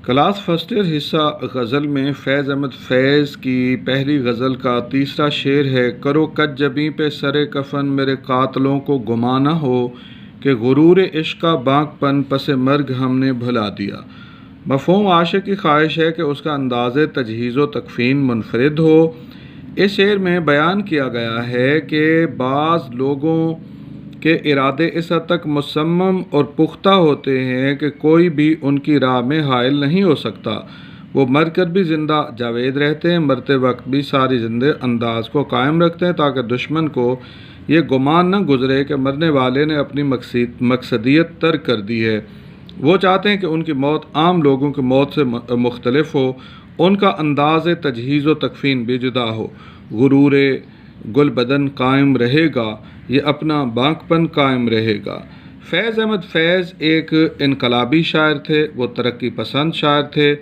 Class first year حصہ غزل میں فیض احمد فیض کی پہلی غزل کا تیسرا شعر ہے۔ کرو کج جبیں پہ سر کفن میرے قاتلوں کو گما نہ ہو کہ غرور عشق کا بانک پن پس مرگ ہم نے بھلا دیا۔ مفہوم عاشق کی خواہش ہے کہ اس کا انداز تجہیز و تکفین منفرد ہو۔ اس شعر میں بیان کیا گیا ہے کہ بعض لوگوں کے ارادے اس حد تک مصمم اور پختہ ہوتے ہیں کہ کوئی بھی ان کی راہ میں حائل نہیں ہو سکتا۔ وہ مر کر بھی زندہ جاوید رہتے ہیں، مرتے وقت بھی ساری زندہ انداز کو قائم رکھتے ہیں تاکہ دشمن کو یہ گمان نہ گزرے کہ مرنے والے نے اپنی مقصدیت ترک کر دی ہے۔ وہ چاہتے ہیں کہ ان کی موت عام لوگوں کی موت سے مختلف ہو، ان کا انداز تجہیز و تکفین بھی جدا ہو۔ غرور گل بدن قائم رہے گا، یہ اپنا بانک پن قائم رہے گا۔ فیض احمد فیض ایک انقلابی شاعر تھے، وہ ترقی پسند شاعر تھے۔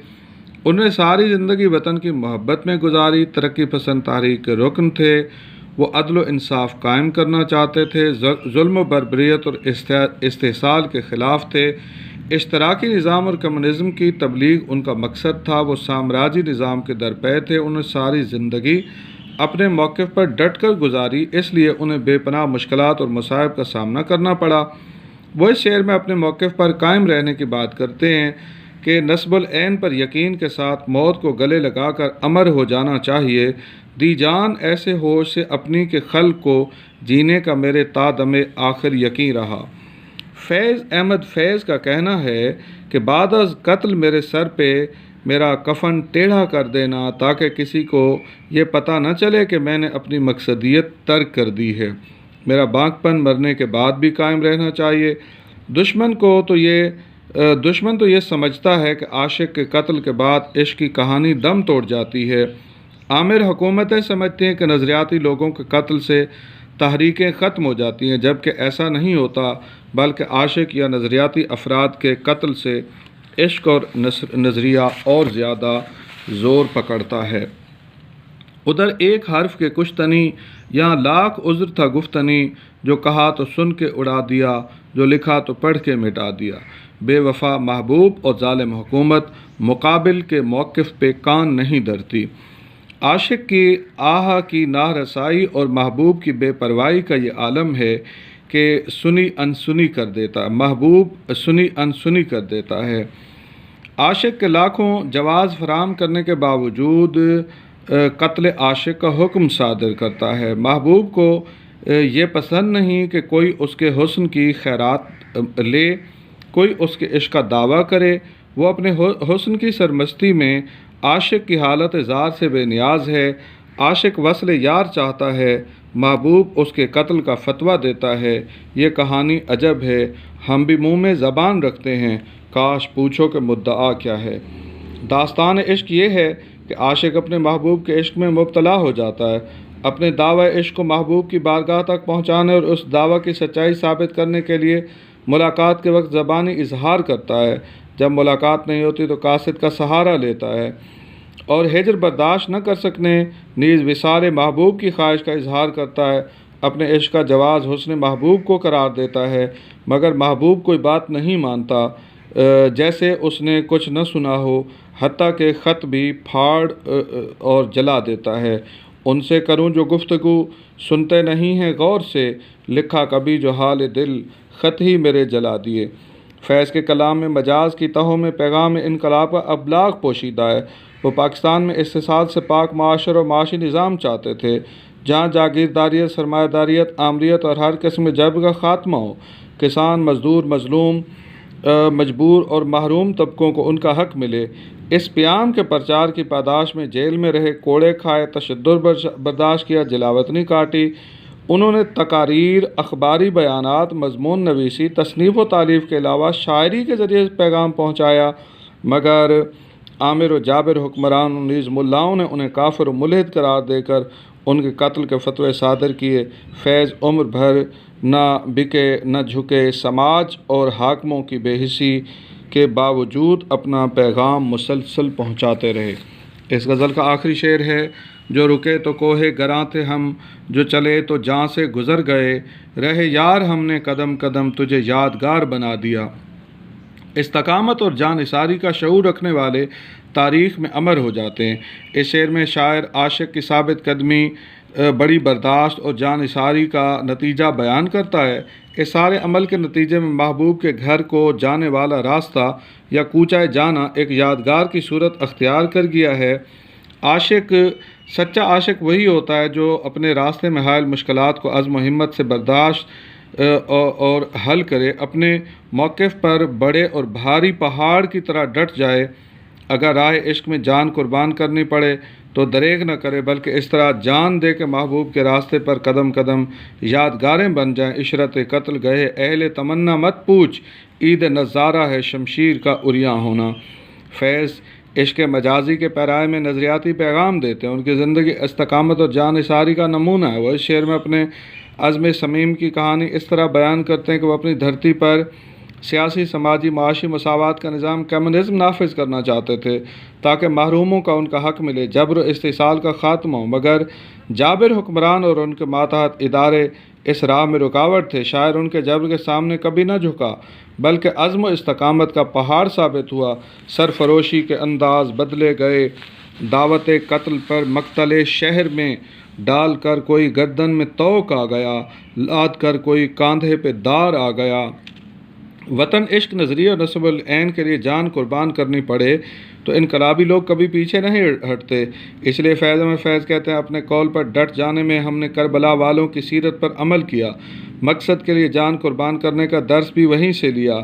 انہوں نے ساری زندگی وطن کی محبت میں گزاری، ترقی پسند تحریک کے رکن تھے۔ وہ عدل و انصاف قائم کرنا چاہتے تھے، ظلم و بربریت اور استحصال کے خلاف تھے۔ اشتراکی نظام اور کمیونزم کی تبلیغ ان کا مقصد تھا۔ وہ سامراجی نظام کے درپے تھے۔ انہوں نے ساری زندگی اپنے موقف پر ڈٹ کر گزاری، اس لیے انہیں بے پناہ مشکلات اور مصائب کا سامنا کرنا پڑا۔ وہ اس شعر میں اپنے موقف پر قائم رہنے کی بات کرتے ہیں کہ نصب العین پر یقین کے ساتھ موت کو گلے لگا کر امر ہو جانا چاہیے۔ دی جان ایسے ہوش سے اپنی کہ خلق کو جینے کا میرے تا دم آخر یقین رہا۔ فیض احمد فیض کا کہنا ہے کہ بعد از قتل میرے سر پہ میرا کفن ٹیڑھا کر دینا تاکہ کسی کو یہ پتہ نہ چلے کہ میں نے اپنی مقصدیت ترک کر دی ہے۔ میرا بانک پن مرنے کے بعد بھی قائم رہنا چاہیے۔ دشمن تو یہ سمجھتا ہے کہ عاشق کے قتل کے بعد عشق کی کہانی دم توڑ جاتی ہے۔ عامر حکومتیں سمجھتی ہیں کہ نظریاتی لوگوں کے قتل سے تحریکیں ختم ہو جاتی ہیں، جبکہ ایسا نہیں ہوتا، بلکہ عاشق یا نظریاتی افراد کے قتل سے عشق اور نظریہ اور زیادہ زور پکڑتا ہے۔ ادھر ایک حرف کے کشتنی، یہاں لاکھ عذر تھا گفتنی، جو کہا تو سن کے اڑا دیا، جو لکھا تو پڑھ کے مٹا دیا۔ بے وفا محبوب اور ظالم حکومت مقابل کے موقف پہ کان نہیں دھرتی۔ عاشق کی آہ کی ناہ رسائی اور محبوب کی بے پرواہی کا یہ عالم ہے کہ سنی انسنی کر دیتا ہے، محبوب سنی انسنی کر دیتا ہے۔ عاشق کے لاکھوں جواز فراہم کرنے کے باوجود قتل عاشق کا حکم صادر کرتا ہے۔ محبوب کو یہ پسند نہیں کہ کوئی اس کے حسن کی خیرات لے، کوئی اس کے عشق کا دعویٰ کرے۔ وہ اپنے حسن کی سرمستی میں عاشق کی حالت زار سے بے نیاز ہے۔ عاشق وصل یار چاہتا ہے، محبوب اس کے قتل کا فتویٰ دیتا ہے۔ یہ کہانی عجب ہے، ہم بھی منہ میں زبان رکھتے ہیں، کاش پوچھو کہ مدعا کیا ہے۔ داستان عشق یہ ہے کہ عاشق اپنے محبوب کے عشق میں مبتلا ہو جاتا ہے، اپنے دعوی عشق کو محبوب کی بارگاہ تک پہنچانے اور اس دعوی کی سچائی ثابت کرنے کے لیے ملاقات کے وقت زبانی اظہار کرتا ہے۔ جب ملاقات نہیں ہوتی تو قاصد کا سہارا لیتا ہے، اور ہجر برداشت نہ کر سکنے نیز وصال محبوب کی خواہش کا اظہار کرتا ہے۔ اپنے عشق کا جواز حسن محبوب کو قرار دیتا ہے، مگر محبوب کوئی بات نہیں مانتا، جیسے اس نے کچھ نہ سنا ہو، حتیٰ کہ خط بھی پھاڑ اور جلا دیتا ہے۔ ان سے کروں جو گفتگو، سنتے نہیں ہیں غور سے، لکھا کبھی جو حال دل، خط ہی میرے جلا دیے۔ فیض کے کلام میں مجاز کی تہوں میں پیغام انقلاب کا ابلاغ پوشیدہ ہے۔ وہ پاکستان میں استحصال سے پاک معاشر اور معاشی نظام چاہتے تھے، جہاں جاگیرداریت، سرمایہ داریت، آمریت اور ہر قسم جبر کا خاتمہ ہو۔ کسان، مزدور، مظلوم، مجبور اور محروم طبقوں کو ان کا حق ملے۔ اس پیام کے پرچار کی پاداش میں جیل میں رہے، کوڑے کھائے، تشدد برداشت کیا، جلاوطنی کاٹی۔ انہوں نے تقاریر، اخباری بیانات، مضمون نویسی، تصنیف و تالیف کے علاوہ شاعری کے ذریعے پیغام پہنچایا، مگر عامر و جابر حکمران نیز ملاؤں نے انہیں کافر و ملحد قرار دے کر ان کے قتل کے فتوے صادر کیے۔ فیض عمر بھر نہ بکے نہ جھکے، سماج اور حاکموں کی بے حسی کے باوجود اپنا پیغام مسلسل پہنچاتے رہے۔ اس غزل کا آخری شعر ہے: جو رکے تو کوہ گراں تھے ہم، جو چلے تو جاں سے گزر گئے، رہے یار ہم نے قدم قدم تجھے یادگار بنا دیا۔ استقامت اور جان نثاری کا شعور رکھنے والے تاریخ میں امر ہو جاتے ہیں۔ اس شعر میں شاعر عاشق کی ثابت قدمی، بڑی برداشت اور جان نثاری کا نتیجہ بیان کرتا ہے۔ اس سارے عمل کے نتیجے میں محبوب کے گھر کو جانے والا راستہ یا کوچہ جانا ایک یادگار کی صورت اختیار کر گیا ہے۔ سچا عاشق وہی ہوتا ہے جو اپنے راستے میں حائل مشکلات کو عزم و ہمت سے برداشت اور حل کرے، اپنے موقف پر بڑے اور بھاری پہاڑ کی طرح ڈٹ جائے۔ اگر راہ عشق میں جان قربان کرنی پڑے تو دریغ نہ کرے، بلکہ اس طرح جان دے کہ محبوب کے راستے پر قدم قدم یادگاریں بن جائیں۔ عشرت قتل گئے اہل تمنا مت پوچھ، عید نظارہ ہے شمشیر کا عریاں ہونا۔ فیض عشق مجازی کے پیرائے میں نظریاتی پیغام دیتے ہیں۔ ان کی زندگی استقامت اور جان نثاری کا نمونہ ہے۔ وہ اس شعر میں اپنے عزم صمیم کی کہانی اس طرح بیان کرتے ہیں کہ وہ اپنی دھرتی پر سیاسی، سماجی، معاشی مساوات کا نظام کمیونزم نافذ کرنا چاہتے تھے تاکہ محروموں کا ان کا حق ملے، جبر و استحصال کا خاتمہ ہو، مگر جابر حکمران اور ان کے ماتحت ادارے اس راہ میں رکاوٹ تھے۔ شاعر ان کے جبر کے سامنے کبھی نہ جھکا بلکہ عزم و استقامت کا پہاڑ ثابت ہوا۔ سرفروشی کے انداز بدلے گئے، دعوت قتل پر مقتل شہر میں ڈال کر کوئی گردن میں طوق آ گیا، لاد کر کوئی کاندھے پہ دار آ گیا۔ وطن، عشق، نظریہ اور نصب العین کے لیے جان قربان کرنی پڑے تو انقلابی لوگ کبھی پیچھے نہیں ہٹتے۔ اس لیے فیض احمد فیض کہتے ہیں، اپنے قول پر ڈٹ جانے میں ہم نے کربلا والوں کی سیرت پر عمل کیا، مقصد کے لیے جان قربان کرنے کا درس بھی وہیں سے لیا،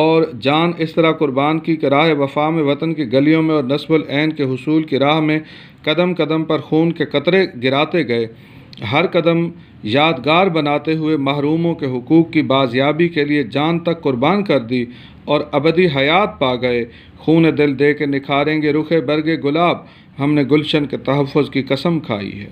اور جان اس طرح قربان کی کہ راہ وفا میں وطن کی گلیوں میں اور نصب العین کے حصول کی راہ میں قدم قدم پر خون کے قطرے گراتے گئے، ہر قدم یادگار بناتے ہوئے محروموں کے حقوق کی بازیابی کے لیے جان تک قربان کر دی اور ابدی حیات پا گئے۔ خون دل دے کے نکھاریں گے رخ برگ گلاب، ہم نے گلشن کے تحفظ کی قسم کھائی ہے۔